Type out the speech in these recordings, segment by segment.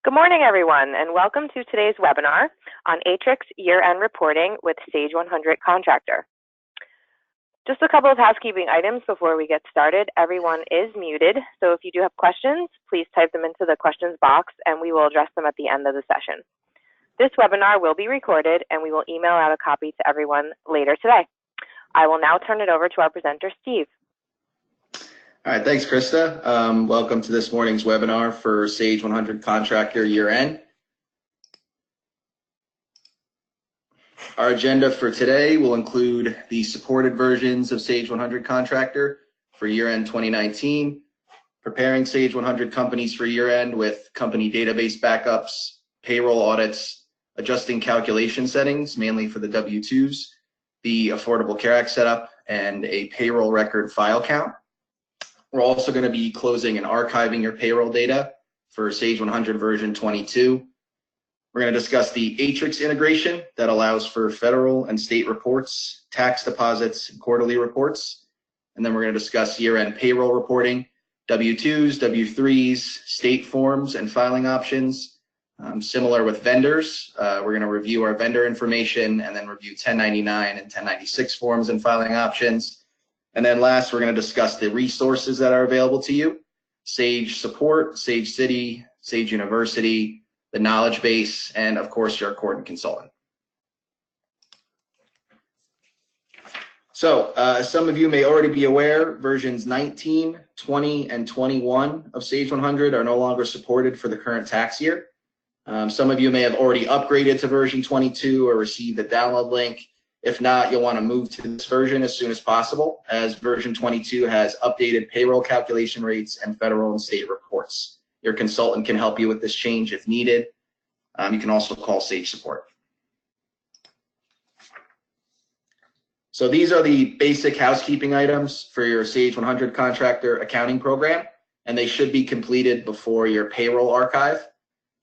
Good morning, everyone, and welcome to today's webinar on Aatrix year-end reporting with Sage 100 Contractor. Just a couple of housekeeping items before we get started. Everyone is muted, so if you do have questions, please type them into the questions box and we will address them at the end of the session. This webinar will be recorded and we will email out a copy to everyone later today. I will now turn it over to our presenter, Steve. All right, thanks, Krista. Welcome to this morning's webinar for Sage 100 Contractor year-end. Our agenda for today will include the supported versions of Sage 100 Contractor for year-end 2019, preparing Sage 100 companies for year-end with company database backups, payroll audits, adjusting calculation settings, mainly for the W-2s, the Affordable Care Act setup, and a payroll record file count. We're also going to be closing and archiving your payroll data for Sage 100 version 22. We're going to discuss the Aatrix integration that allows for federal and state reports, tax deposits, and quarterly reports. And then we're going to discuss year-end payroll reporting, W-2s, W-3s, state forms, and filing options. Similar with vendors, we're going to review our vendor information and then review 1099 and 1096 forms and filing options. And then last, we're going to discuss the resources that are available to you: Sage Support, Sage City, Sage University, the Knowledge Base, and of course, your Accordant consultant. So some of you may already be aware, versions 19, 20, and 21 of Sage 100 are no longer supported for the current tax year. Some of you may have already upgraded to version 22 or received the download link. If not, you'll want to move to this version as soon as possible, as version 22 has updated payroll calculation rates and federal and state reports. Your consultant can help you with this change if needed. You can also call Sage Support. So these are the basic housekeeping items for your Sage 100 Contractor accounting program, and they should be completed before your payroll archive.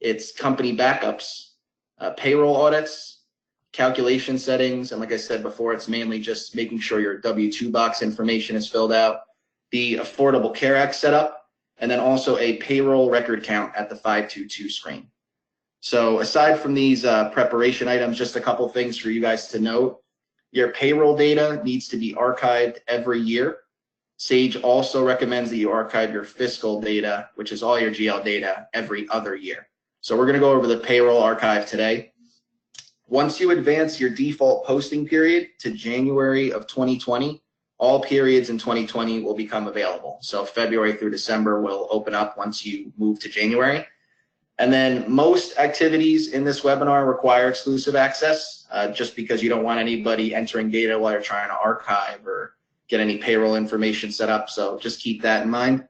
It's company backups, payroll audits, calculation settings, and like I said before, it's mainly just making sure your W-2 box information is filled out, the Affordable Care Act setup, and then also a payroll record count at the 522 screen. So aside from these preparation items, just a couple things for you guys to note. Your payroll data needs to be archived every year. Sage also recommends that you archive your fiscal data, which is all your GL data, every other year. So we're going to go over the payroll archive today. Once you advance your default posting period to January of 2020, all periods in 2020 will become available. So February through December will open up once you move to January. And then most activities in this webinar require exclusive access, just because you don't want anybody entering data while you're trying to archive or get any payroll information set up. So just keep that in mind.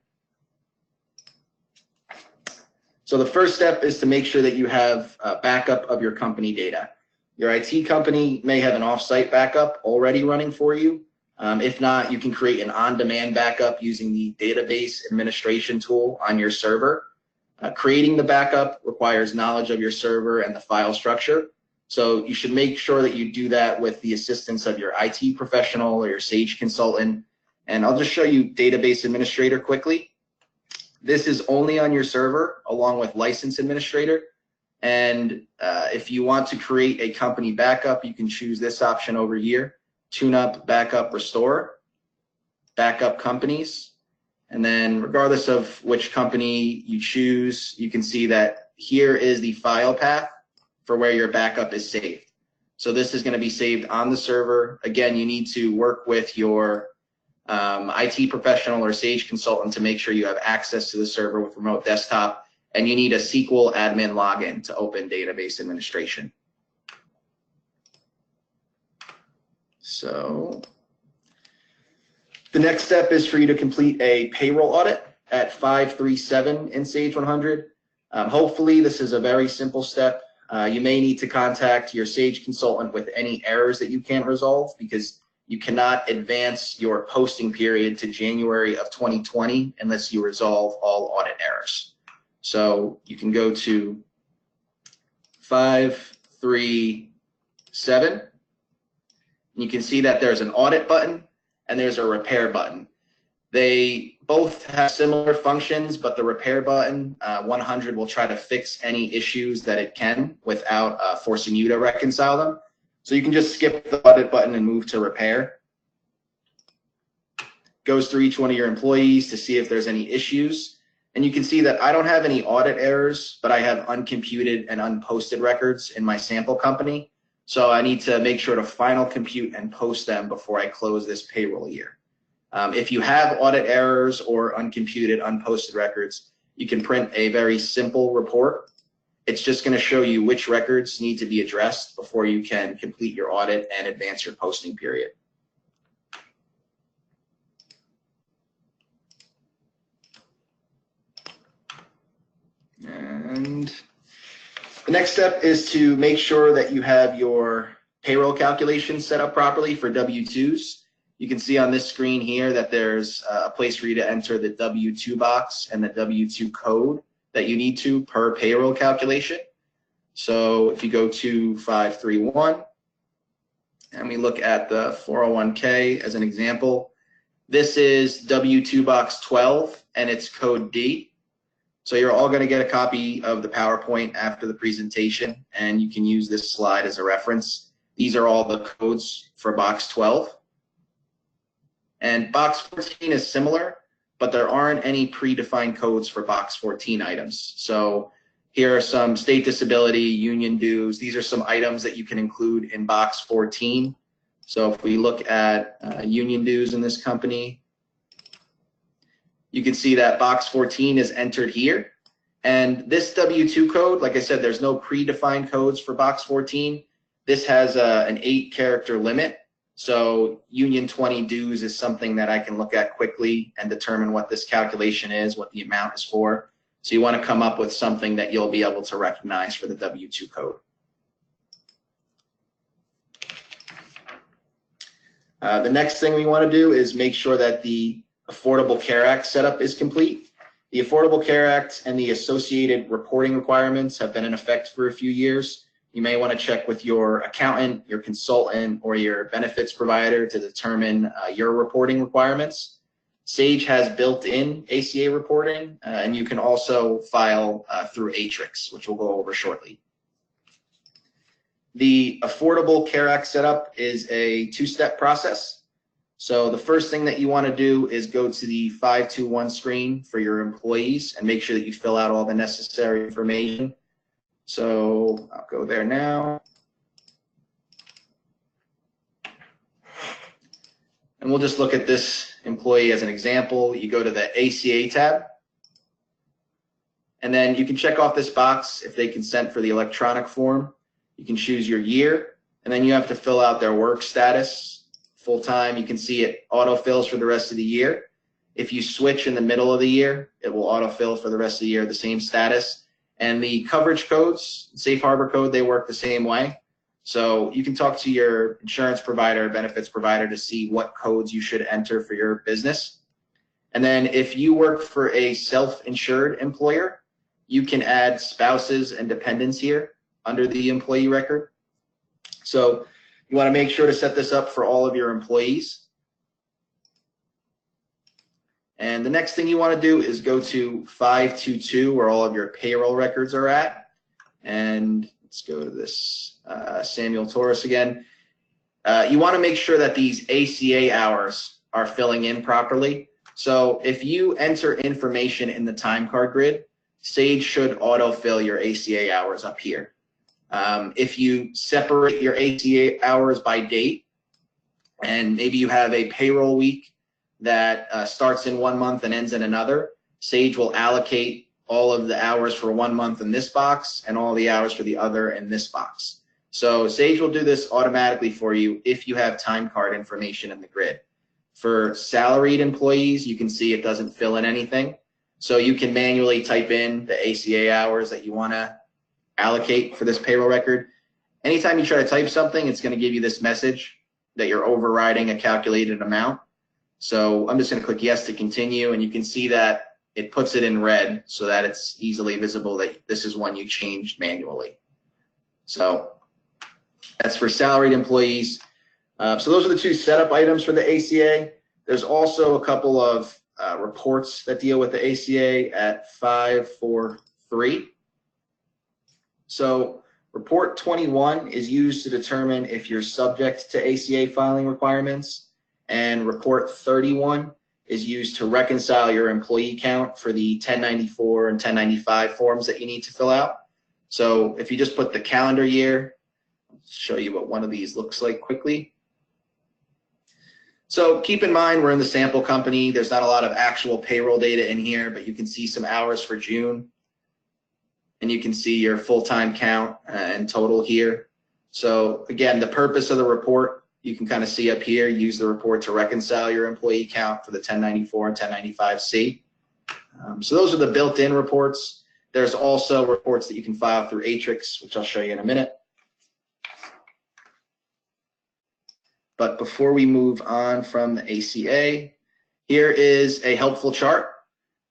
So the first step is to make sure that you have a backup of your company data. Your IT company may have an off-site backup already running for you. If not, you can create an on-demand backup using the database administration tool on your server. Creating the backup requires knowledge of your server and the file structure. So you should make sure that you do that with the assistance of your IT professional or your Sage consultant. And I'll just show you Database Administrator quickly. This is only on your server along with License Administrator. And if you want to create a company backup, you can choose this option over here: Tune Up, Backup, Restore, Backup Companies. And then regardless of which company you choose, you can see that here is the file path for where your backup is saved. So this is going to be saved on the server. Again, you need to work with your IT professional or Sage consultant to make sure you have access to the server with remote desktop. And you need a SQL admin login to open database administration. So the next step is for you to complete a payroll audit at 537 in Sage 100. Hopefully this is a very simple step. You may need to contact your Sage consultant with any errors that you can't resolve, because you cannot advance your posting period to January of 2020 unless you resolve all audit errors. So you can go to 537. You can see that there's an audit button and there's a repair button. They Both have similar functions, but the repair button, 100, will try to fix any issues that it can without forcing you to reconcile them. So you can just skip the audit button and move to repair. Goes through each one of your employees to see if there's any issues. And you can see that I don't have any audit errors, but I have uncomputed and unposted records in my sample company. So I need to make sure to final compute and post them before I close this payroll year. If you have audit errors or uncomputed, unposted records, you can print a very simple report. It's just going to show you which records need to be addressed before you can complete your audit and advance your posting period. And the next step is to make sure that you have your payroll calculation set up properly for W-2s. You can see on this screen here that there's a place for you to enter the W-2 box and the W-2 code that you need to per payroll calculation. So if you go to 531 and we look at the 401k as an example, this is W-2 box 12 and it's code D. So you're all going to get a copy of the PowerPoint after the presentation, and you can use this slide as a reference. These are all the codes for box 12. And box 14 is similar, but there aren't any predefined codes for box 14 items. So here are some state disability, union dues. These are some items that you can include in box 14. So if we look at union dues in this company, you can see that box 14 is entered here. And this W-2 code, like I said, there's no predefined codes for box 14. This has an 8-character limit. So Union 20 dues is something that I can look at quickly and determine what this calculation is, what the amount is for. So you want to come up with something that you'll be able to recognize for the W-2 code. The next thing we want to do is make sure that the Affordable Care Act setup is complete. The Affordable Care Act and the associated reporting requirements have been in effect for a few years. You may want to check with your accountant, your consultant, or your benefits provider to determine your reporting requirements. Sage has built-in ACA reporting, and you can also file through Aatrix, which we'll go over shortly. The Affordable Care Act setup is a 2-step process. So the first thing that you want to do is go to the 521 screen for your employees and make sure that you fill out all the necessary information. So I'll go there now. And we'll just look at this employee as an example. You go to the ACA tab, and then you can check off this box if they consent for the electronic form. You can choose your year, and then you have to fill out their work status. Full-time, you can see it autofills for the rest of the year. If you switch in the middle of the year, it will autofill for the rest of the year, the same status. And the coverage codes, safe harbor code, they work the same way. So you can talk to your insurance provider, benefits provider to see what codes you should enter for your business. And then if you work for a self-insured employer, you can add spouses and dependents here under the employee record. So you want to make sure to set this up for all of your employees. And the next thing you want to do is go to 522 where all of your payroll records are at. And let's go to this Samuel Torres again. You want to make sure that these ACA hours are filling in properly. So if you enter information in the time card grid, Sage should autofill your ACA hours up here. If you separate your ACA hours by date, and maybe you have a payroll week that starts in one month and ends in another, Sage will allocate all of the hours for one month in this box and all the hours for the other in this box. So Sage will do this automatically for you if you have time card information in the grid. For salaried employees, you can see it doesn't fill in anything. So you can manually type in the ACA hours that you want to allocate for this payroll record. Anytime you try to type something, it's going to give you this message that you're overriding a calculated amount. So I'm just going to click yes to continue, and you can see that it puts it in red so that it's easily visible that this is one you changed manually. So that's for salaried employees. So those are the two setup items for the ACA. There's also a couple of reports that deal with the ACA at 543. So report 21 is used to determine if you're subject to ACA filing requirements, and report 31 is used to reconcile your employee count for the 1094 and 1095 forms that you need to fill out. So if you just put the calendar year, I'll show you what one of these looks like quickly. So keep in mind, we're in the sample company. There's not a lot of actual payroll data in here, but you can see some hours for June. And you can see your full-time count and total here. So again, the purpose of the report, you can kind of see up here, use the report to reconcile your employee count for the 1094 and 1095C. So those are the built-in reports. There's also reports that you can file through Aatrix, which I'll show you in a minute. But before we move on from the ACA, here is a helpful chart.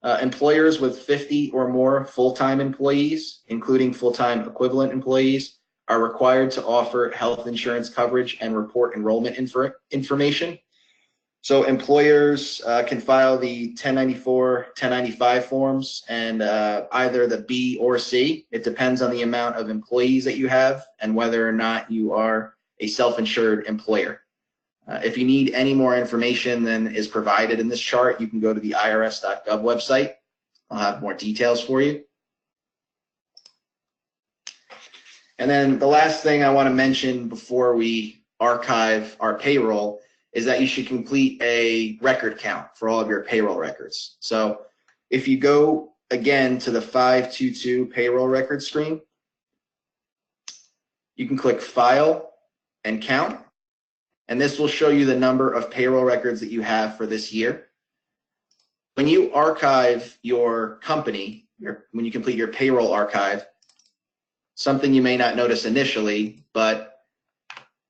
Employers with 50 or more full-time employees, including full-time equivalent employees, are required to offer health insurance coverage and report enrollment information. So employers can file the 1094, 1095 forms and either the B or C. It depends on the amount of employees that you have and whether or not you are a self-insured employer. If you need any more information than is provided in this chart, you can go to the irs.gov website. I'll have more details for you. And then the last thing I want to mention before we archive our payroll is that you should complete a record count for all of your payroll records. So if you go again to the 522 payroll record screen, you can click File and Count. And this will show you the number of payroll records that you have for this year. When you archive your company, when you complete your payroll archive, something you may not notice initially, but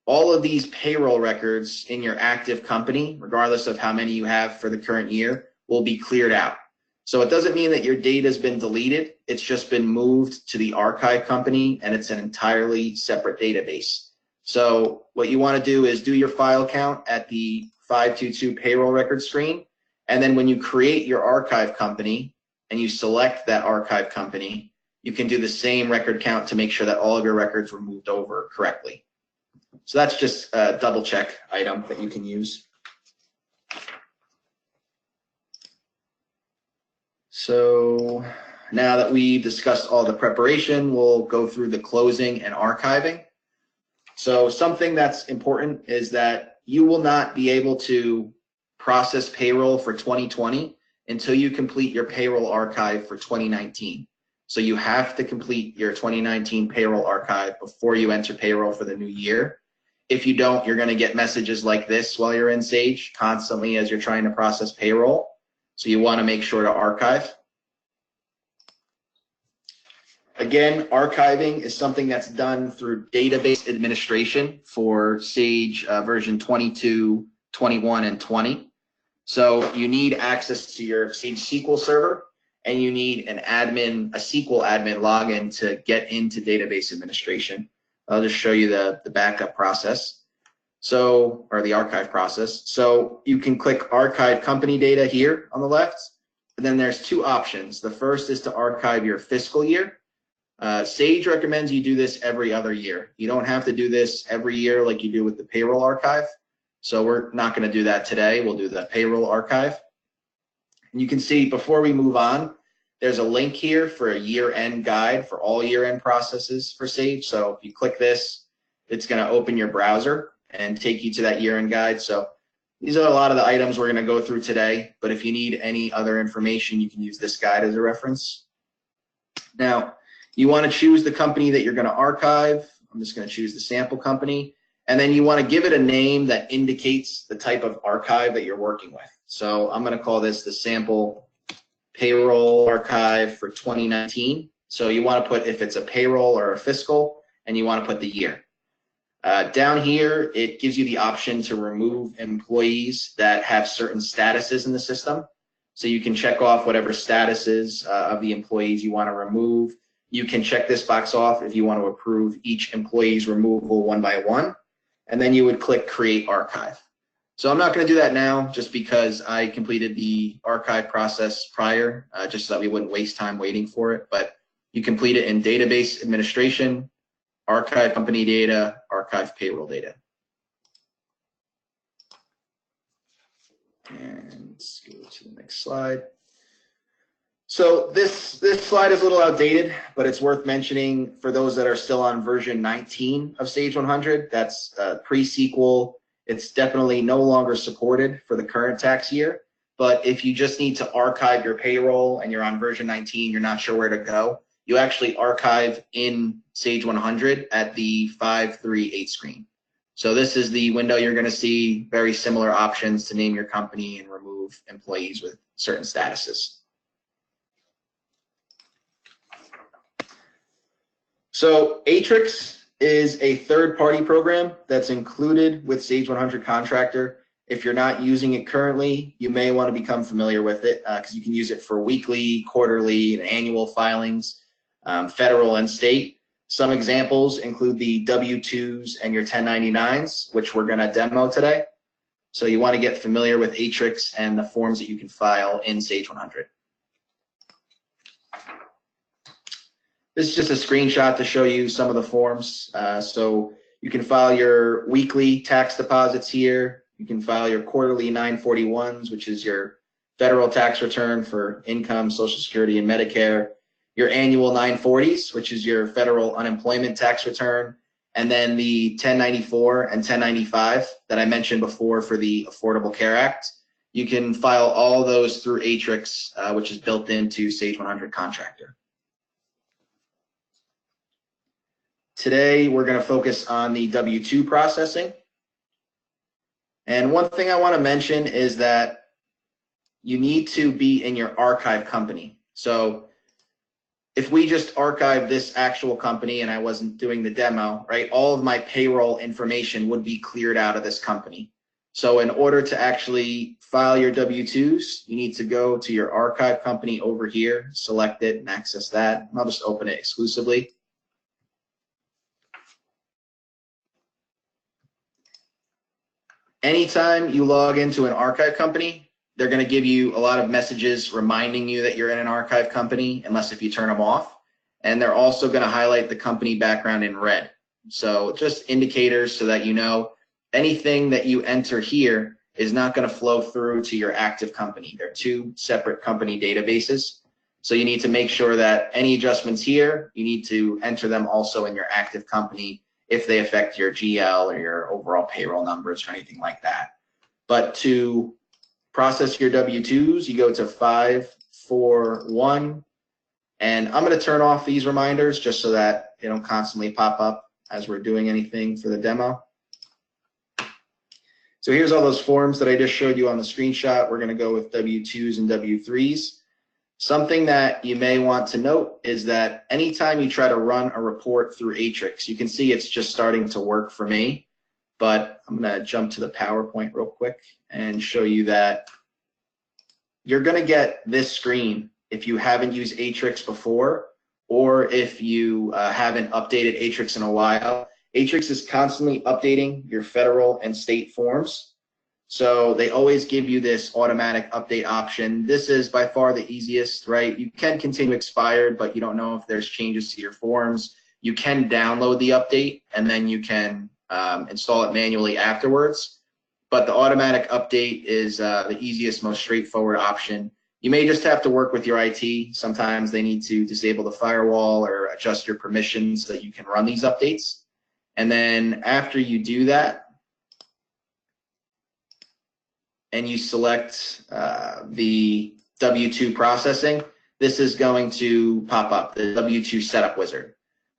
all of these payroll records in your active company, regardless of how many you have for the current year, will be cleared out. So it doesn't mean that your data has been deleted. It's just been moved to the archive company, and it's an entirely separate database. So what you want to do is do your file count at the 522 payroll record screen, and then when you create your archive company and you select that archive company, you can do the same record count to make sure that all of your records were moved over correctly. So that's just a double check item that you can use. So now that we've discussed all the preparation, we'll go through the closing and archiving. So something that's important is that you will not be able to process payroll for 2020 until you complete your payroll archive for 2019. So you have to complete your 2019 payroll archive before you enter payroll for the new year. If you don't, you're going to get messages like this while you're in Sage constantly as you're trying to process payroll. So you want to make sure to archive. Again, archiving is something that's done through database administration for Sage version 22, 21, and 20. So you need access to your Sage SQL server, and you need an admin, a SQL admin login to get into database administration. I'll just show you the backup process. So, or the archive process. So you can click archive company data here on the left, and then there's two options. The first is to archive your fiscal year. Sage recommends you do this every other year. You don't have to do this every year like you do with the payroll archive. So we're not going to do that today. We'll do the payroll archive. And you can see before we move on, there's a link here for a year-end guide for all year-end processes for Sage. So if you click this, it's going to open your browser and take you to that year-end guide. So these are a lot of the items we're going to go through today, but if you need any other information, you can use this guide as a reference. Now, you want to choose the company that you're going to archive. I'm just going to choose the sample company. And then you want to give it a name that indicates the type of archive that you're working with. So I'm going to call this the sample payroll archive for 2019. So you want to put if it's a payroll or a fiscal, and you want to put the year. Down here, it gives you the option to remove employees that have certain statuses in the system. So you can check off whatever statuses of the employees you want to remove. You can check this box off if you want to approve each employee's removal one by one. And then you would click Create Archive. So I'm not going to do that now just because I completed the archive process prior, just so that we wouldn't waste time waiting for it. But you complete it in database administration, archive company data, archive payroll data. And let's go to the next slide. So this slide is a little outdated, but it's worth mentioning for those that are still on version 19 of Sage 100. That's pre-SQL. It's definitely no longer supported for the current tax year. But if you just need to archive your payroll and you're on version 19, you're not sure where to go, you actually archive in Sage 100 at the 538 screen. So this is the window you're going to see, very similar options to name your company and remove employees with certain statuses. So Aatrix is a third-party program that's included with Sage 100 Contractor. If you're not using it currently, you may want to become familiar with it because you can use it for weekly, quarterly, and annual filings, federal and state. Some examples include the W-2s and your 1099s, which we're going to demo today. So you want to get familiar with Aatrix and the forms that you can file in Sage 100. This is just a screenshot to show you some of the forms. So you can file your weekly tax deposits here. You can file your quarterly 941s, which is your federal tax return for income, Social Security, and Medicare. Your annual 940s, which is your federal unemployment tax return, and then the 1094 and 1095 that I mentioned before for the Affordable Care Act. You can file all those through Aatrix, which is built into Sage 100 Contractor. Today, we're going to focus on the W-2 processing. And one thing I want to mention is that you need to be in your archive company. So if we just archive this actual company and I wasn't doing the demo, right, all of my payroll information would be cleared out of this company. So in order to actually file your W-2s, you need to go to your archive company over here, select it, and access that. I'll just open it exclusively. Anytime you log into an archive company, they're going to give you a lot of messages reminding you that you're in an archive company, unless if you turn them off. And they're also going to highlight the company background in red. So just indicators so that you know anything that you enter here is not going to flow through to your active company. They're two separate company databases. So you need to make sure that any adjustments here, you need to enter them also in your active company if they affect your GL or your overall payroll numbers or anything like that. But to process your W-2s, you go to 541, and I'm going to turn off these reminders just so that they don't constantly pop up as we're doing anything for the demo. So here's all those forms that I just showed you on the screenshot. We're going to go with W-2s and W-3s. Something that you may want to note is that anytime you try to run a report through Aatrix, you can see it's just starting to work for me, but I'm going to jump to the PowerPoint real quick and show you that you're going to get this screen if you haven't used Aatrix before, or if you haven't updated Aatrix in a while. Aatrix is constantly updating your federal and state forms. So they always give you this automatic update option. This is by far the easiest, right? You can continue expired, but you don't know if there's changes to your forms. You can download the update and then you can install it manually afterwards. But the automatic update is the easiest, most straightforward option. You may just have to work with your IT. Sometimes they need to disable the firewall or adjust your permissions so that you can run these updates. And then after you do that, and you select the W-2 processing, this is going to pop up, the W-2 setup wizard.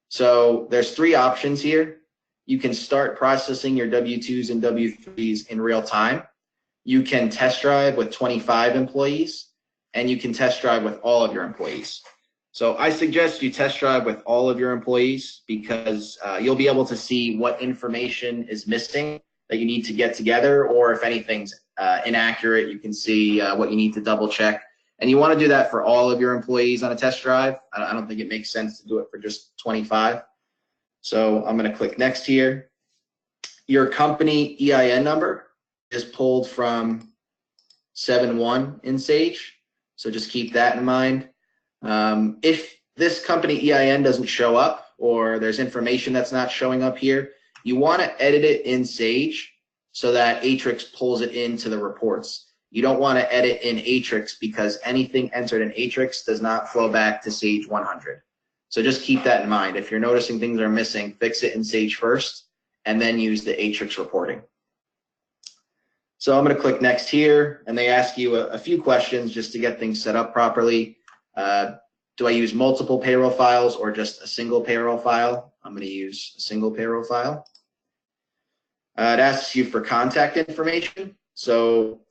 So there's three options here. You can start processing your W-2s and W-3s in real time. You can test drive with 25 employees, and you can test drive with all of your employees. So I suggest you test drive with all of your employees because you'll be able to see what information is missing that you need to get together, or if anything's inaccurate, you can see what you need to double check. And you want to do that for all of your employees on a test drive. I don't think it makes sense to do it for just 25. So I'm going to click next here. Your company EIN number is pulled from 7.1 in Sage, so just keep that in mind. If this company EIN doesn't show up or there's information that's not showing up here, you want to edit it in Sage so that Aatrix pulls it into the reports. You don't want to edit in Aatrix because anything entered in Aatrix does not flow back to Sage 100. So just keep that in mind. If you're noticing things are missing, fix it in Sage first and then use the Aatrix reporting. So I'm going to click next here, and they ask you a few questions just to get things set up properly. Do I use multiple payroll files or just a single payroll file? I'm going to use a single payroll file. It asks you for contact information. So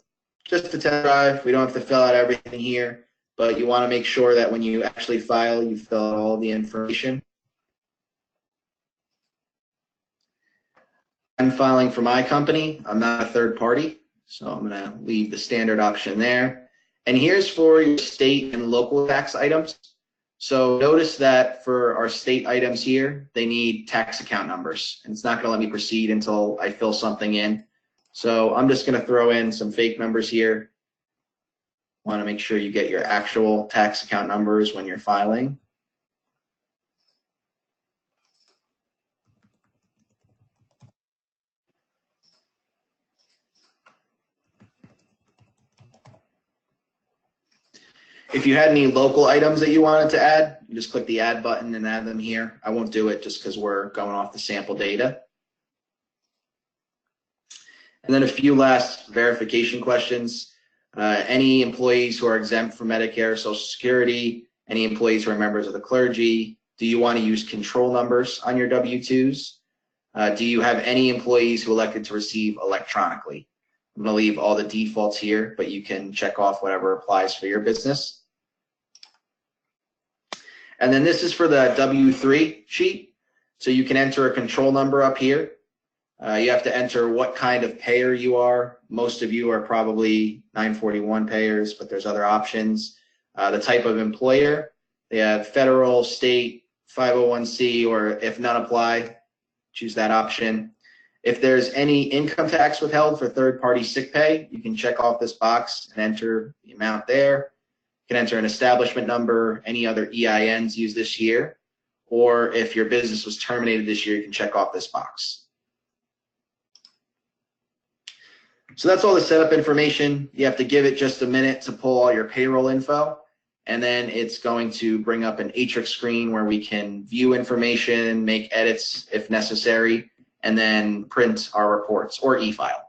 just a test drive, we don't have to fill out everything here, but you want to make sure that when you actually file, you fill out all the information. I'm filing for my company. I'm not a third party, so I'm going to leave the standard option there. And here's for your state and local tax items. So notice that for our state items here, they need tax account numbers, and it's not going to let me proceed until I fill something in. So I'm just going to throw in some fake numbers here. Want to make sure you get your actual tax account numbers when you're filing. If you had any local items that you wanted to add, you just click the add button and add them here. I won't do it just because we're going off the sample data. And then a few last verification questions. Any employees who are exempt from Medicare, Social Security, any employees who are members of the clergy, do you want to use control numbers on your W-2s? Do you have any employees who elected to receive electronically? I'm going to leave all the defaults here, but you can check off whatever applies for your business. And then this is for the W-3 sheet. So you can enter a control number up here. You have to enter what kind of payer you are. Most of you are probably 941 payers, but there's other options. The type of employer. They have federal, state, 501c, or if none apply, choose that option. If there's any income tax withheld for third-party sick pay, you can check off this box and enter the amount there. You can enter an establishment number, any other EINs used this year, or if your business was terminated this year, you can check off this box. So that's all the setup information. You have to give it just a minute to pull all your payroll info, and then it's going to bring up an Aatrix screen where we can view information, make edits if necessary, and then print our reports or e-file.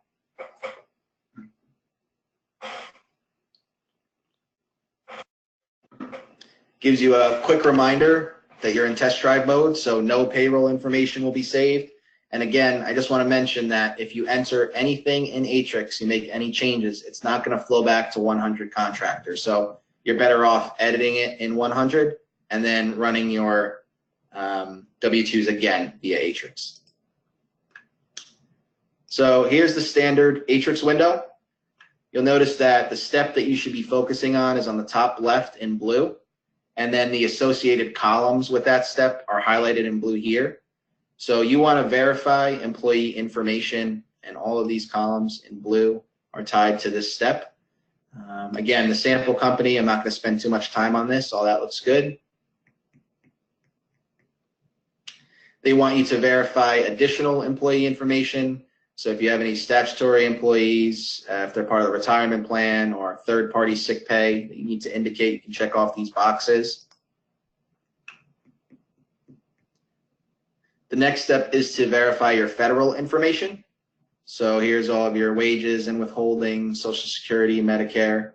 Gives you a quick reminder that you're in test drive mode, so no payroll information will be saved. And again, I just want to mention that if you enter anything in Aatrix, you make any changes, it's not going to flow back to 100 Contractor. So you're better off editing it in 100 and then running your W-2s again via Aatrix. So here's the standard Aatrix window. You'll notice that the step that you should be focusing on is on the top left in blue, and then the associated columns with that step are highlighted in blue here. So you want to verify employee information, and all of these columns in blue are tied to this step. Again, the sample company, I'm not going to spend too much time on this. All that looks good. They want you to verify additional employee information. So if you have any statutory employees, if they're part of the retirement plan or third-party sick pay that you need to indicate, you can check off these boxes. The next step is to verify your federal information. So here's all of your wages and withholding, Social Security, Medicare.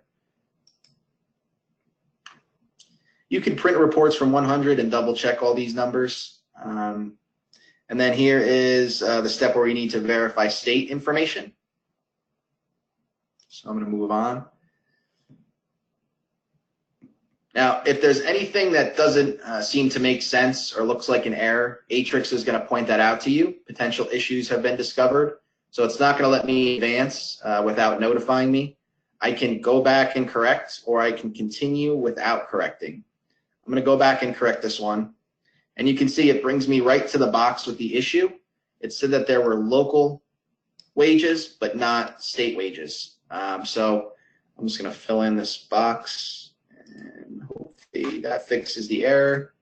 You can print reports from 100 and double check all these numbers. And then here is the step where we need to verify state information. So I'm going to move on. Now, if there's anything that doesn't seem to make sense or looks like an error, Aatrix is going to point that out to you. Potential issues have been discovered. So it's not going to let me advance without notifying me. I can go back and correct, or I can continue without correcting. I'm going to go back and correct this one. And you can see it brings me right to the box with the issue. It said that there were local wages, but not state wages. So I'm just going to fill in this box, and hopefully that fixes the error.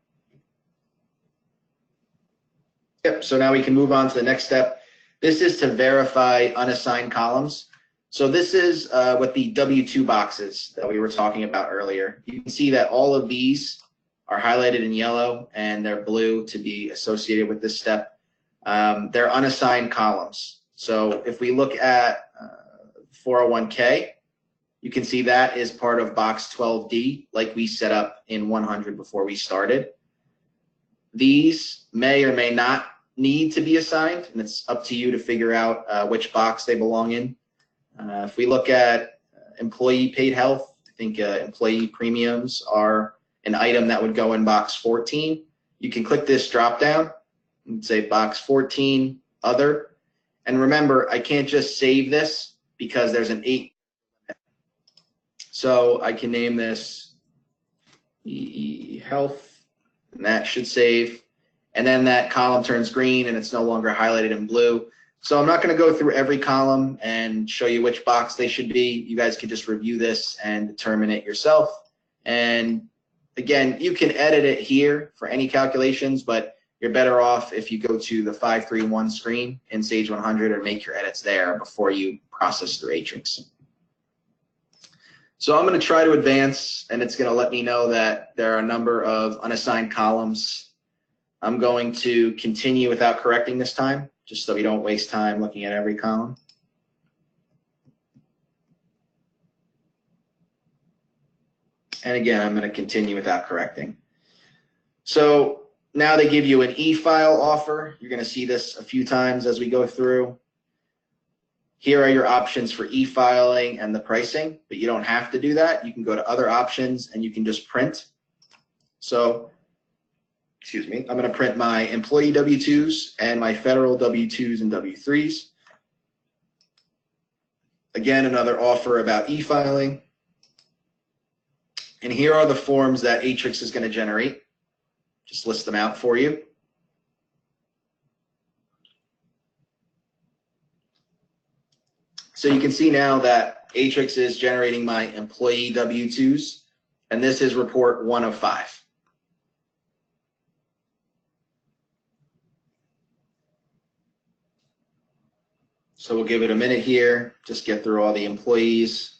Yep, so now we can move on to the next step. This is to verify unassigned columns. So this is what the W-2 boxes that we were talking about earlier. You can see that all of these are highlighted in yellow and they're blue to be associated with this step. They're unassigned columns. So if we look at 401k, you can see that is part of box 12D, like we set up in 100 before we started. These may or may not need to be assigned, and it's up to you to figure out which box they belong in. If we look at employee paid health, I think employee premiums are an item that would go in box 14. You can click this drop down and say box 14, other. And remember, I can't just save this because there's an 8. So I can name this EE Health, and that should save. And then that column turns green and it's no longer highlighted in blue. So I'm not going to go through every column and show you which box they should be. You guys can just review this and determine it yourself. And again, you can edit it here for any calculations, but you're better off if you go to the 531 screen in Sage 100 or make your edits there before you process through Aatrix. So I'm going to try to advance, and it's going to let me know that there are a number of unassigned columns. I'm going to continue without correcting this time, just so we don't waste time looking at every column. And again, I'm going to continue without correcting. So now they give you an e-file offer. You're going to see this a few times as we go through. Here are your options for e-filing and the pricing, but you don't have to do that. You can go to other options and you can just print. So, excuse me, I'm going to print my employee W-2s and my federal W-2s and W-3s. Again, another offer about e-filing. And here are the forms that Aatrix is going to generate. Just list them out for you. So you can see now that Aatrix is generating my employee W-2s, and this is report 1 of 5. So we'll give it a minute here, just get through all the employees.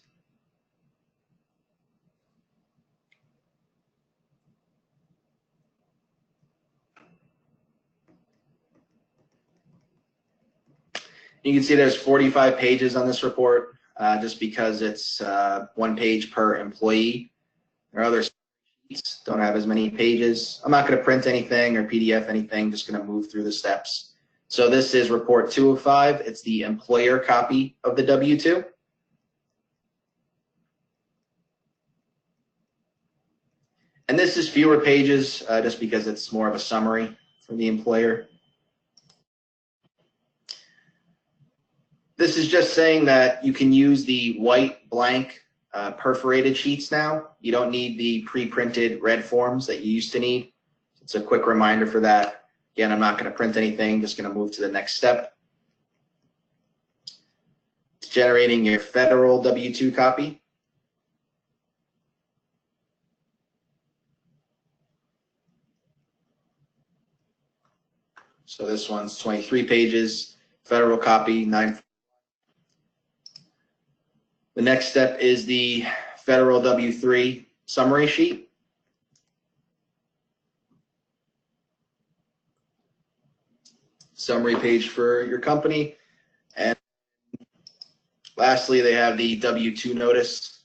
You can see there's 45 pages on this report, just because it's 1 page per employee. There are other sheets, don't have as many pages. I'm not going to print anything or PDF anything, just going to move through the steps. So this is report 2 of 5. It's the employer copy of the W-2. And this is fewer pages, just because it's more of a summary for the employer. This is just saying that you can use the white blank perforated sheets now. You don't need the pre-printed red forms that you used to need. It's a quick reminder for that. Again, I'm not going to print anything, just going to move to the next step. It's generating your federal W-2 copy. So this one's 23 pages, federal copy, 9. The next step is the federal W-3 summary sheet. Summary page for your company. And lastly, they have the W-2 notice.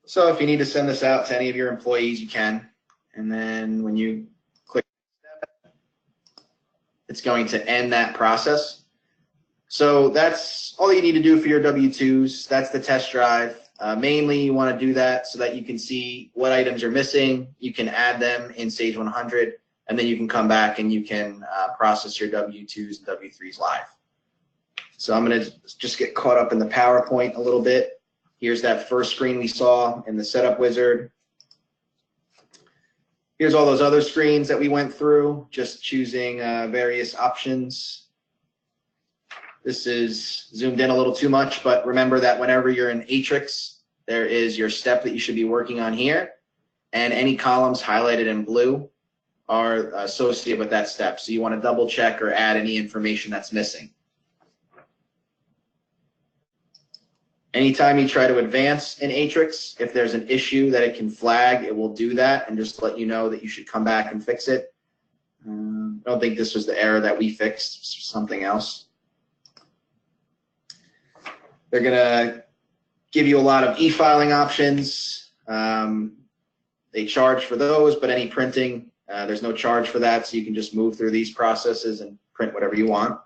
So if you need to send this out to any of your employees, you can. And then when you click step, it's going to end that process. So that's all you need to do for your W-2s. That's the test drive. Mainly you want to do that so that you can see what items are missing. You can add them in Sage 100, and then you can come back and you can process your W-2s and W-3s live. So I'm going to just get caught up in the PowerPoint a little bit. Here's that first screen we saw in the setup wizard. Here's all those other screens that we went through, just choosing various options. This is zoomed in a little too much, but remember that whenever you're in Aatrix, there is your step that you should be working on here, and any columns highlighted in blue are associated with that step. So you want to double check or add any information that's missing. Anytime you try to advance in Aatrix, if there's an issue that it can flag, it will do that and just let you know that you should come back and fix it. I don't think this was the error that we fixed, this was something else. They're gonna give you a lot of e-filing options. They charge for those, but any printing, there's no charge for that, so you can just move through these processes and print whatever you want.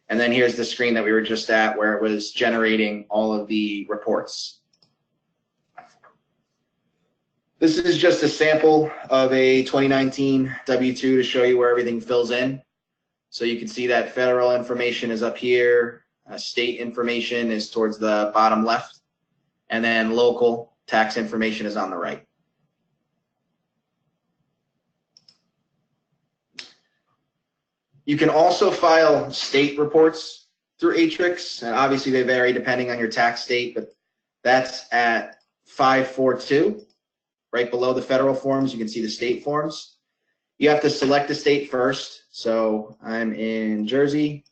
And then here's the screen that we were just at where it was generating all of the reports. This is just a sample of a 2019 W-2 to show you where everything fills in. So you can see that federal information is up here, state information is towards the bottom left, and then local tax information is on the right. You can also file state reports through Aatrix, and obviously they vary depending on your tax state, but that's at 542. Right below the federal forms, you can see the state forms. You have to select the state first. So I'm in Jersey,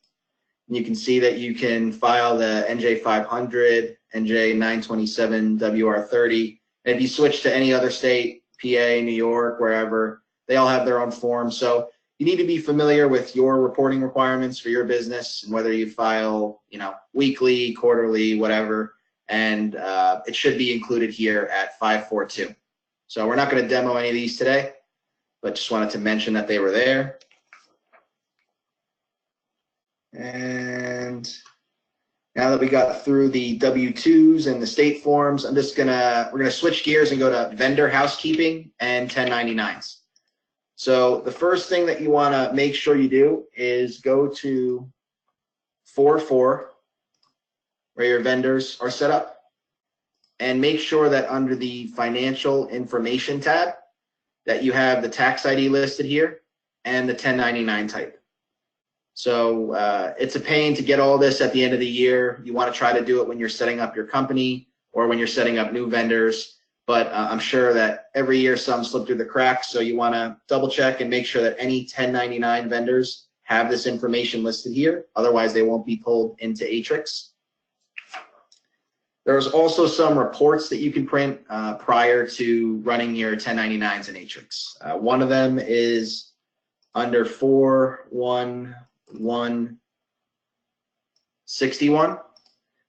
and you can see that you can file the NJ 500, NJ 927, WR30. And if you switch to any other state, PA, New York, wherever, they all have their own forms. So you need to be familiar with your reporting requirements for your business and whether you file, weekly, quarterly, whatever, and it should be included here at 542. So we're not going to demo any of these today, but just wanted to mention that they were there. And now that we got through the W-2s and the state forms, we're gonna switch gears and go to vendor housekeeping and 1099s. So the first thing that you want to make sure you do is go to 4.4, where your vendors are set up, and make sure that under the financial information tab that you have the tax ID listed here and the 1099 type. So it's a pain to get all this at the end of the year. You want to try to do it when you're setting up your company or when you're setting up new vendors. But I'm sure that every year some slip through the cracks, so you want to double check and make sure that any 1099 vendors have this information listed here. Otherwise, they won't be pulled into Aatrix. There's also some reports that you can print prior to running your 1099s in Aatrix. One of them is under 41161.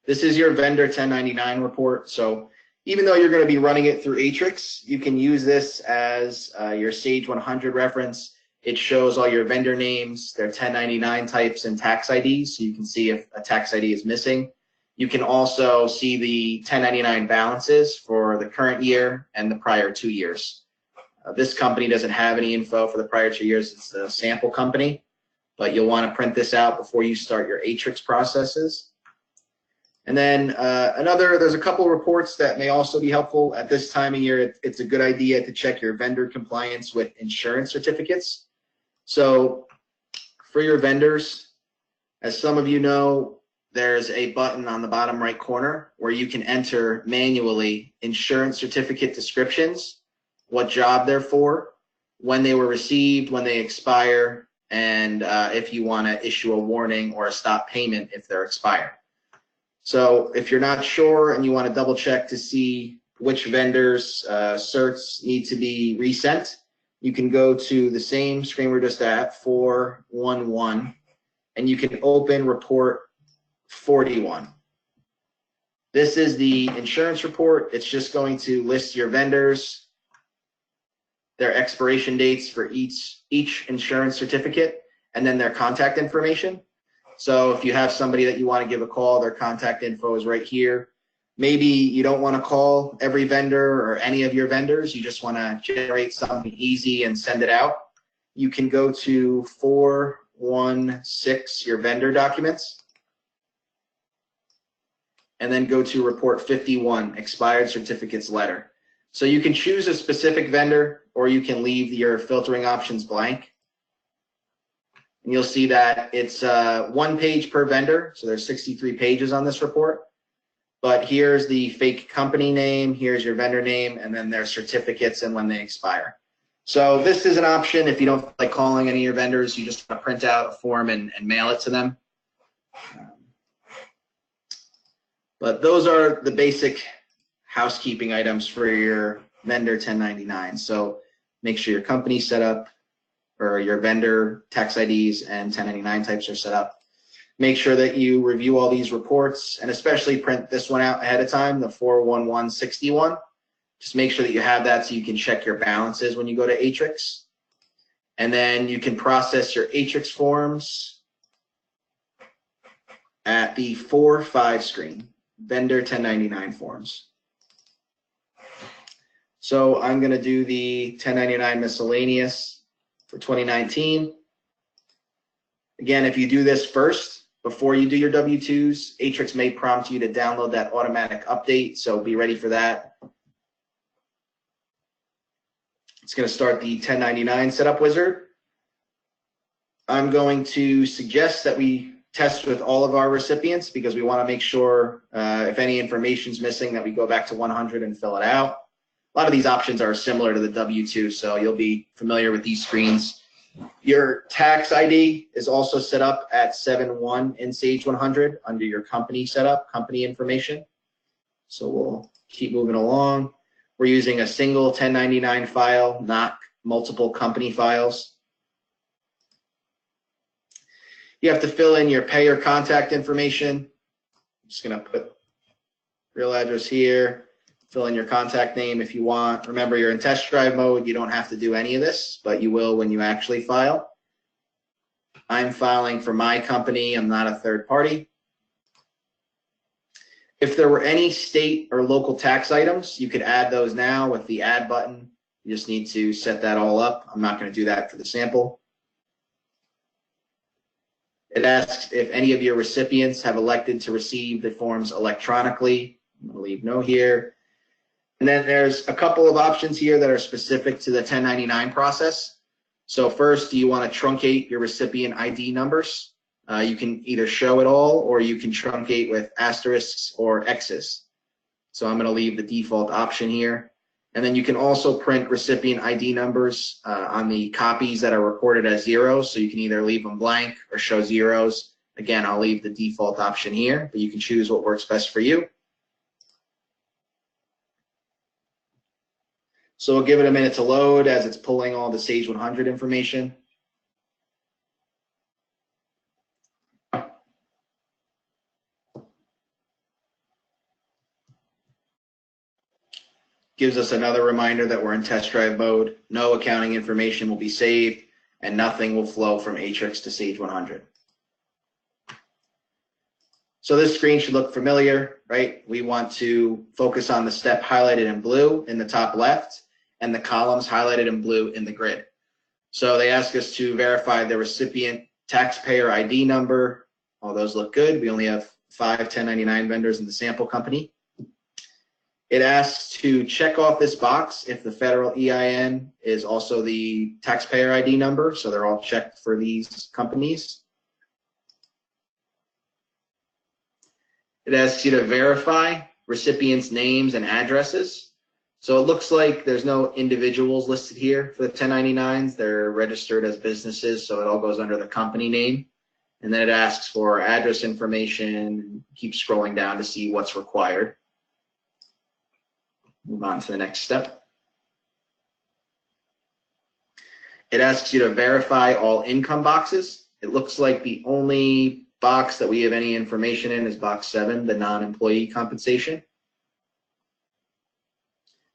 This is your vendor 1099 report. So even though you're going to be running it through Aatrix, you can use this as your Sage 100 reference. It shows all your vendor names, their 1099 types, and tax IDs, so you can see if a tax ID is missing. You can also see the 1099 balances for the current year and the prior 2 years. This company doesn't have any info for the prior 2 years. It's a sample company, but you'll want to print this out before you start your Aatrix processes. And then there's a couple reports that may also be helpful at this time of year. It's a good idea to check your vendor compliance with insurance certificates. So for your vendors, as some of you know, there's a button on the bottom right corner where you can enter manually insurance certificate descriptions, what job they're for, when they were received, when they expire, and if you want to issue a warning or a stop payment if they're expired. So if you're not sure and you want to double check to see which vendors' certs need to be resent, you can go to the same screen we're just at, 411, and you can open report 41. This is the insurance report. It's just going to list your vendors, their expiration dates for each insurance certificate, and then their contact information. So if you have somebody that you want to give a call, their contact info is right here. Maybe you don't want to call every vendor or any of your vendors. You just want to generate something easy and send it out. You can go to 416, your vendor documents, and then go to report 51, expired certificates letter. So you can choose a specific vendor or you can leave your filtering options blank. And you'll see that it's 1 page per vendor, so there's 63 pages on this report. But here's the fake company name, here's your vendor name, and then their certificates and when they expire. So this is an option if you don't like calling any of your vendors, you just want to print out a form and mail it to them. But those are the basic housekeeping items for your vendor 1099. So make sure your company's set up, or your vendor tax IDs and 1099 types are set up. Make sure that you review all these reports, and especially print this one out ahead of time, the 41161. Just make sure that you have that so you can check your balances when you go to Aatrix. And then you can process your Aatrix forms at the 4-5 screen, vendor 1099 forms. So I'm going to do the 1099 miscellaneous for 2019. Again, if you do this first, before you do your W-2s, Aatrix may prompt you to download that automatic update, so be ready for that. It's going to start the 1099 setup wizard. I'm going to suggest that we test with all of our recipients because we want to make sure if any information is missing that we go back to 100 and fill it out. A lot of these options are similar to the W-2, so you'll be familiar with these screens. Your tax ID is also set up at 7-1 in Sage 100 under your company setup, company information. So we'll keep moving along. We're using a single 1099 file, not multiple company files. You have to fill in your payer contact information. I'm just going to put real address here, fill in your contact name if you want. Remember, you're in test drive mode. You don't have to do any of this, but you will when you actually file. I'm filing for my company. I'm not a third party. If there were any state or local tax items, you could add those now with the add button. You just need to set that all up. I'm not going to do that for the sample. It asks if any of your recipients have elected to receive the forms electronically. I'm going to leave no here. And then there's a couple of options here that are specific to the 1099 process. So first, do you want to truncate your recipient ID numbers? You can either show it all or you can truncate with asterisks or X's. So I'm going to leave the default option here. And then you can also print recipient ID numbers on the copies that are recorded as zeros. So you can either leave them blank or show zeros. Again, I'll leave the default option here, but you can choose what works best for you. So we'll give it a minute to load as it's pulling all the Sage 100 information. Gives us another reminder that we're in test drive mode. No accounting information will be saved and nothing will flow from Aatrix to Sage 100. So this screen should look familiar, right? We want to focus on the step highlighted in blue in the top left and the columns highlighted in blue in the grid. So they ask us to verify the recipient taxpayer ID number. All those look good. We only have 5 1099 vendors in the sample company. It asks to check off this box if the federal EIN is also the taxpayer ID number, so they're all checked for these companies. It asks you to verify recipients' names and addresses. So it looks like there's no individuals listed here for the 1099s. They're registered as businesses, so it all goes under the company name. And then it asks for address information, keep scrolling down to see what's required. Move on to the next step. It asks you to verify all income boxes. It looks like the only box that we have any information in is box 7, the non-employee compensation.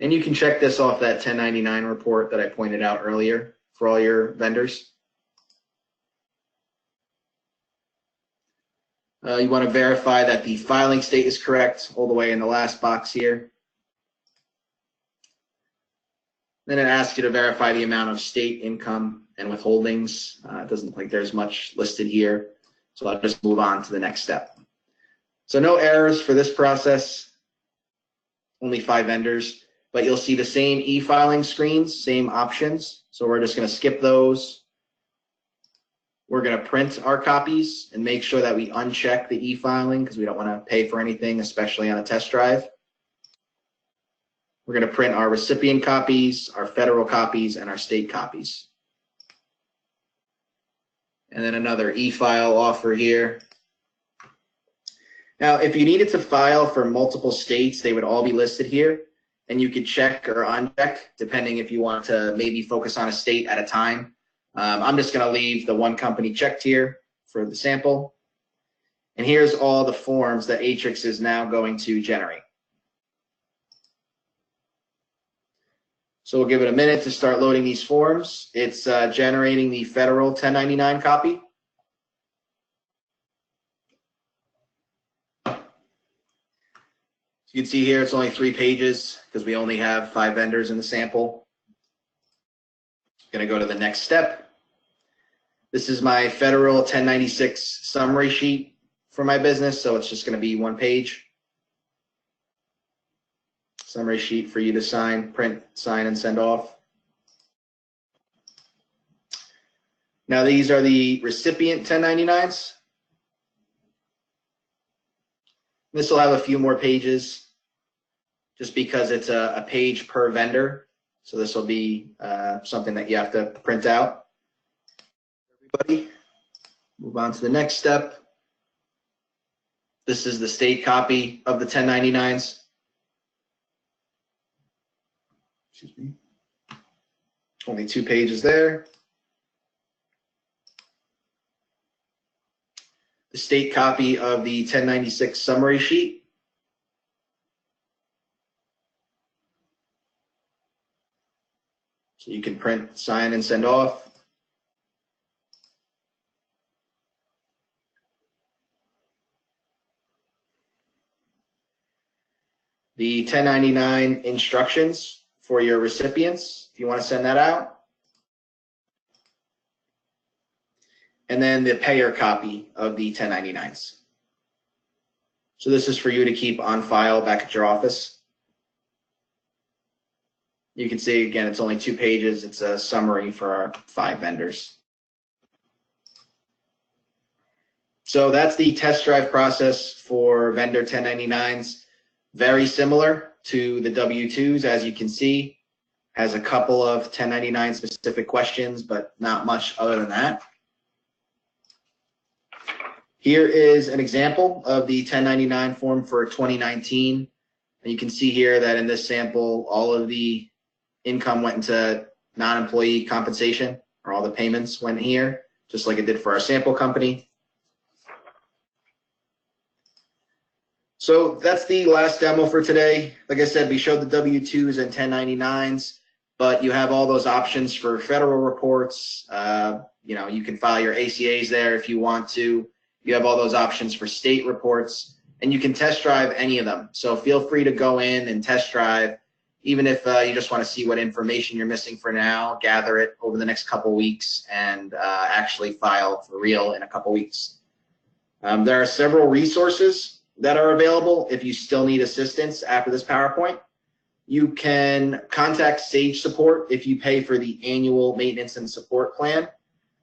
And you can check this off that 1099 report that I pointed out earlier for all your vendors. You want to verify that the filing state is correct all the way in the last box here. Then it asks you to verify the amount of state income and withholdings. It doesn't look like there's much listed here, so I'll just move on to the next step. So no errors for this process, only 5 vendors. but you'll see the same e-filing screens, same options. So we're just going to skip those. We're going to print our copies and make sure that we uncheck the e-filing because we don't want to pay for anything, especially on a test drive. We're going to print our recipient copies, our federal copies, and our state copies. And then another e-file offer here. Now, if you needed to file for multiple states, they would all be listed here. And you could check or uncheck, depending if you want to maybe focus on a state at a time. I'm just going to leave the one company checked here for the sample. And here's all the forms that Aatrix is now going to generate. So we'll give it a minute to start loading these forms. It's generating the federal 1099 copy. You can see here it's only 3 pages because we only have 5 vendors in the sample. Going to go to the next step. This is my federal 1096 summary sheet for my business, so it's just going to be 1 page. Summary sheet for you to sign, print, sign, and send off. Now these are the recipient 1099s. This will have a few more pages just because it's a page per vendor. So this will be something that you have to print out. Everybody, move on to the next step. This is the state copy of the 1099s. Excuse me. Only 2 pages there. The state copy of the 1096 summary sheet. So you can print, sign, and send off. The 1099 instructions for your recipients, if you want to send that out. And then the payer copy of the 1099s. So this is for you to keep on file back at your office. You can see, again, it's only 2 pages. It's a summary for our 5 vendors. So that's the test drive process for vendor 1099s. Very similar to the W-2s, as you can see. Has a couple of 1099 specific questions, but not much other than that. Here is an example of the 1099 form for 2019. And you can see here that in this sample, all of the income went into non-employee compensation, or all the payments went here, just like it did for our sample company. So that's the last demo for today. Like I said, we showed the W-2s and 1099s, but you have all those options for federal reports. You can file your ACAs there if you want to. You have all those options for state reports, and you can test drive any of them. So feel free to go in and test drive, even if you just want to see what information you're missing for now, gather it over the next couple weeks, and actually file for real in a couple weeks. There are several resources that are available if you still need assistance after this PowerPoint. You can contact Sage Support if you pay for the annual maintenance and support plan.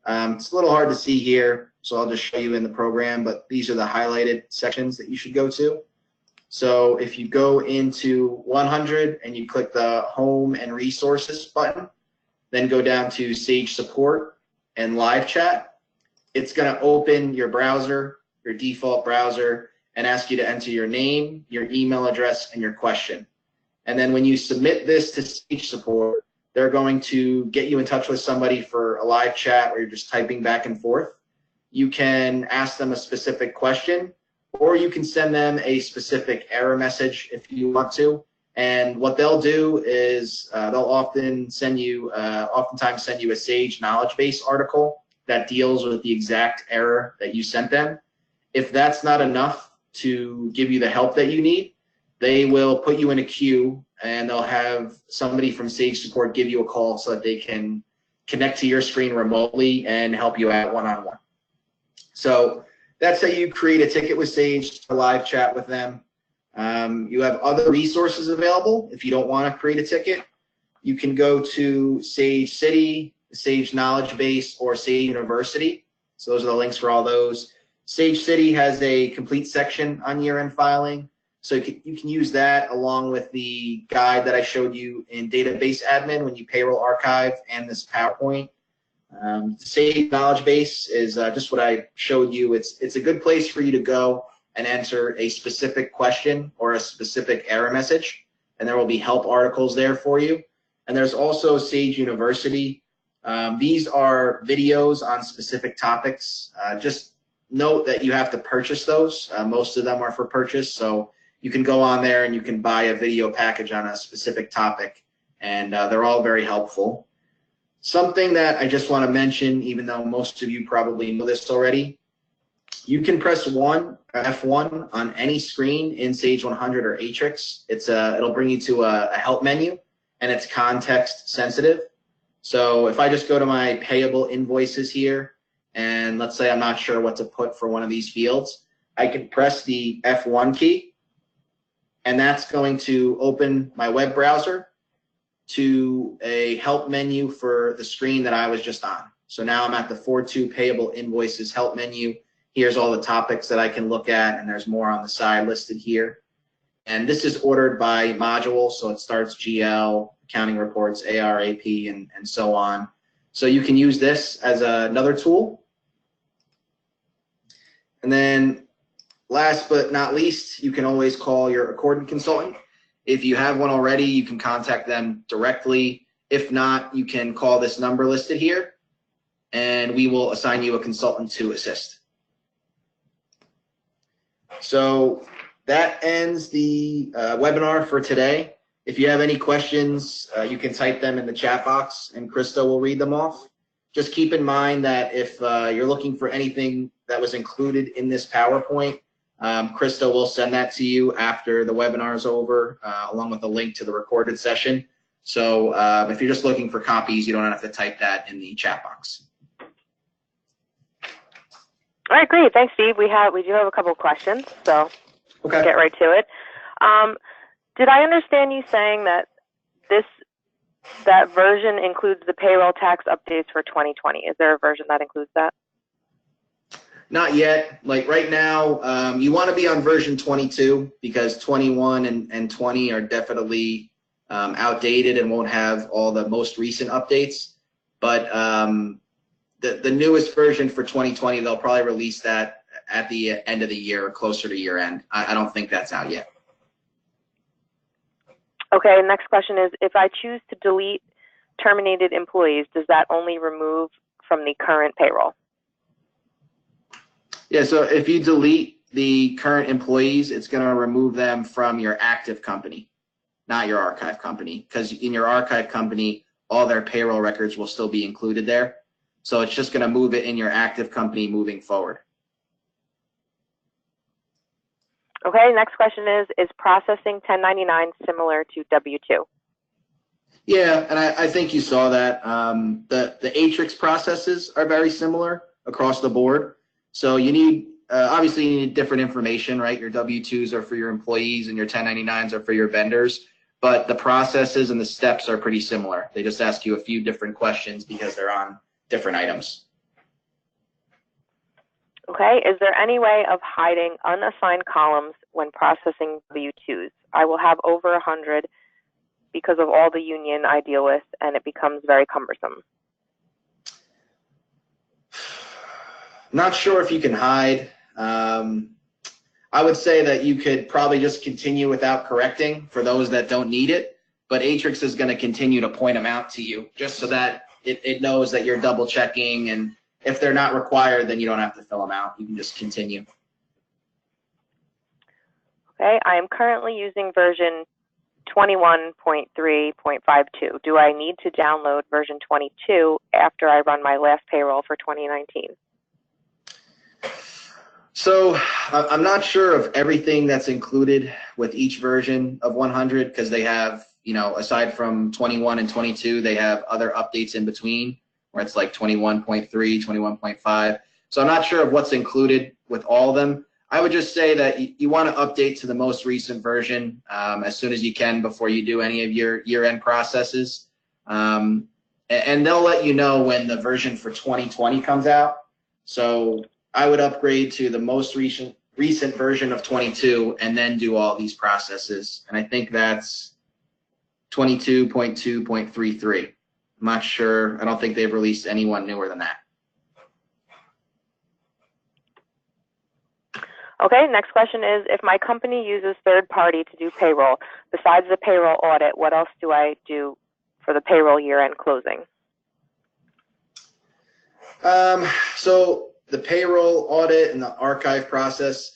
It's a little hard to see here, so I'll just show you in the program, but these are the highlighted sections that you should go to. So if you go into 100 and you click the Home and Resources button, then go down to Sage Support and Live Chat, it's going to open your browser, your default browser, and ask you to enter your name, your email address, and your question. And then when you submit this to Sage Support, they're going to get you in touch with somebody for a live chat where you're just typing back and forth. You can ask them a specific question, or you can send them a specific error message if you want to. And what they'll do is they'll oftentimes send you a Sage knowledge base article that deals with the exact error that you sent them. If that's not enough to give you the help that you need, they will put you in a queue, and they'll have somebody from Sage Support give you a call so that they can connect to your screen remotely and help you out one-on-one. So that's how you create a ticket with Sage to live chat with them. You have other resources available. If you don't want to create a ticket, you can go to Sage City, Sage Knowledge Base, or Sage University. So those are the links for all those. Sage City has a complete section on year-end filing. So you can use that along with the guide that I showed you in database admin when you payroll archive and this PowerPoint. Sage Knowledge Base is just what I showed you. It's a good place for you to go and answer a specific question or a specific error message, and there will be help articles there for you. And there's also Sage University. These are videos on specific topics. Just note that you have to purchase those. Most of them are for purchase, so you can go on there and you can buy a video package on a specific topic, and they're all very helpful. Something that I just want to mention, even though most of you probably know this already, you can press F1 on any screen in Sage 100 or Aatrix. It'll bring you to a help menu, and it's context sensitive. So if I just go to my payable invoices here, and let's say I'm not sure what to put for one of these fields, I can press the F1 key, and that's going to open my web browser to a help menu for the screen that I was just on. So now I'm at the 4.2 payable invoices help menu. Here's all the topics that I can look at, and there's more on the side listed here. And this is ordered by module, so it starts GL, accounting reports, AR, AP, and so on. So you can use this as another tool. And then last but not least, you can always call your Accordant consultant. If you have one already, you can contact them directly. If not, you can call this number listed here, and we will assign you a consultant to assist. So that ends the webinar for today. If you have any questions, you can type them in the chat box, and Krista will read them off. Just keep in mind that if you're looking for anything that was included in this PowerPoint, Krista will send that to you after the webinar is over, along with a link to the recorded session. So if you're just looking for copies, you don't have to type that in the chat box. All right, great. Thanks, Steve. We do have a couple of questions, so Okay. We'll get right to it. Did I understand you saying that that version includes the payroll tax updates for 2020? Is there a version that includes that? Not yet. Like right now, you want to be on version 22 because 21 and 20 are definitely outdated and won't have all the most recent updates. But the newest version for 2020, they'll probably release that at the end of the year or closer to year end. I don't think that's out yet. Okay, next question is, if I choose to delete terminated employees, does that only remove from the current payroll? Yeah, so if you delete the current employees, it's going to remove them from your active company, not your archive company, because in your archive company, all their payroll records will still be included there. So it's just going to move it in your active company moving forward. Okay, next question is processing 1099 similar to W-2? Yeah, and I think you saw that. The Aatrix processes are very similar across the board. So you need, obviously you need different information, right? Your W-2s are for your employees and your 1099s are for your vendors, but the processes and the steps are pretty similar. They just ask you a few different questions because they're on different items. Okay, is there any way of hiding unassigned columns when processing W-2s? I will have over 100 because of all the union I deal with, and it becomes very cumbersome. Not sure if you can hide. I would say that you could probably just continue without correcting for those that don't need it, but Aatrix is going to continue to point them out to you just so that it knows that you're double checking, and if they're not required, then you don't have to fill them out. You can just continue. Okay, I am currently using version 21.3.52. Do I need to download version 22 after I run my last payroll for 2019? So I'm not sure of everything that's included with each version of 100 because they have, you know, aside from 21 and 22, they have other updates in between where it's like 21.3, 21.5. So I'm not sure of what's included with all of them. I would just say that you want to update to the most recent version as soon as you can before you do any of your year-end processes. And they'll let you know when the version for 2020 comes out. So I would upgrade to the most recent version of 22 and then do all these processes. And I think that's 22.2.33. I'm not sure. I don't think they've released anyone newer than that. Okay, next question is, if my company uses third party to do payroll, besides the payroll audit, what else do I do for the payroll year-end closing? So the payroll audit and the archive process,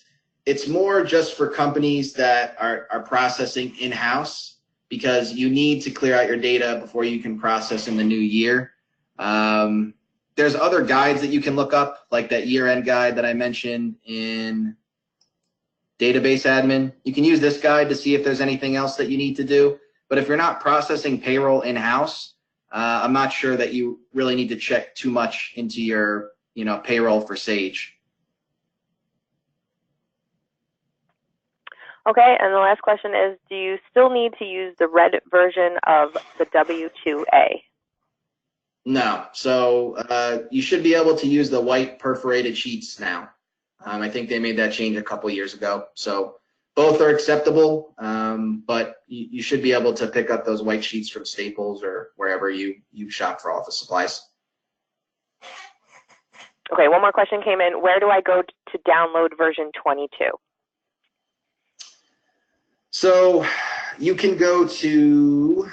it's more just for companies that are processing in-house, because you need to clear out your data before you can process in the new year. There's other guides that you can look up, like that year-end guide that I mentioned in database admin. You can use this guide to see if there's anything else that you need to do. But if you're not processing payroll in-house, I'm not sure that you really need to check too much into your payroll for Sage. Okay, and the last question is, do you still need to use the red version of the W2A? No, so you should be able to use the white perforated sheets now. I think they made that change a couple years ago. So both are acceptable, but you should be able to pick up those white sheets from Staples or wherever you shop for office supplies. Okay, one more question came in. Where do I go to download version 22? So you can go to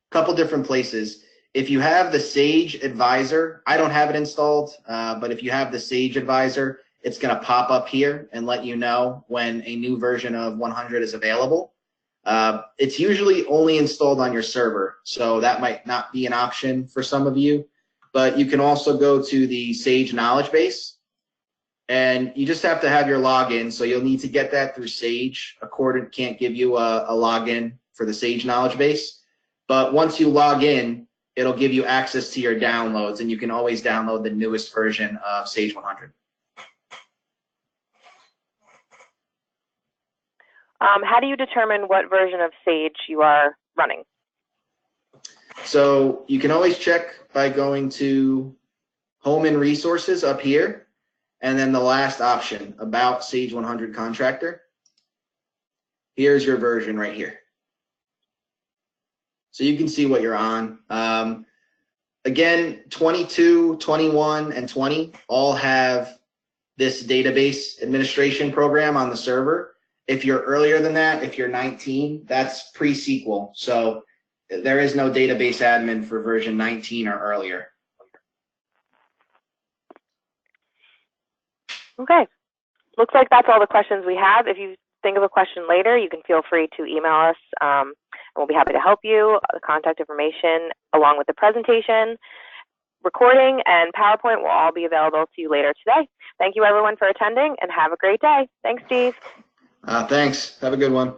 a couple different places. If you have the Sage Advisor, I don't have it installed, but if you have the Sage Advisor, it's going to pop up here and let you know when a new version of 100 is available. It's usually only installed on your server, so that might not be an option for some of you. But you can also go to the Sage knowledge base, and you just have to have your login. So you'll need to get that through Sage. Accordant can't give you a login for the Sage knowledge base. But once you log in, it'll give you access to your downloads, and you can always download the newest version of Sage 100. How do you determine what version of Sage you are running? So you can always check by going to Home and Resources up here, and then the last option, About Sage 100 Contractor. Here's your version right here. So you can see what you're on. Again, 22, 21, and 20 all have this database administration program on the server. If you're earlier than that, if you're 19, that's pre-SQL. So there is no database admin for version 19 or earlier. Okay. Looks like that's all the questions we have. If you think of a question later, you can feel free to email us, and we'll be happy to help you. The contact information, along with the presentation, recording, and PowerPoint will all be available to you later today. Thank you, everyone, for attending, and have a great day. Thanks, Steve. Thanks. Have a good one.